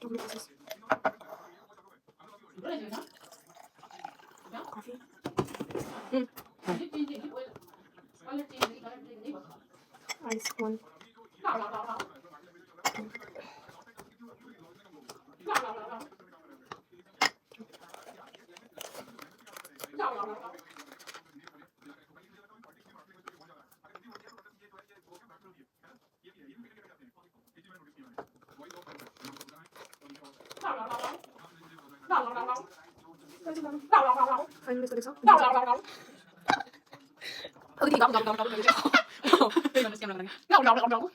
blue glasses. Coffee. Ice one. Finally, so this one. Oh, di gam gam gam gam gam.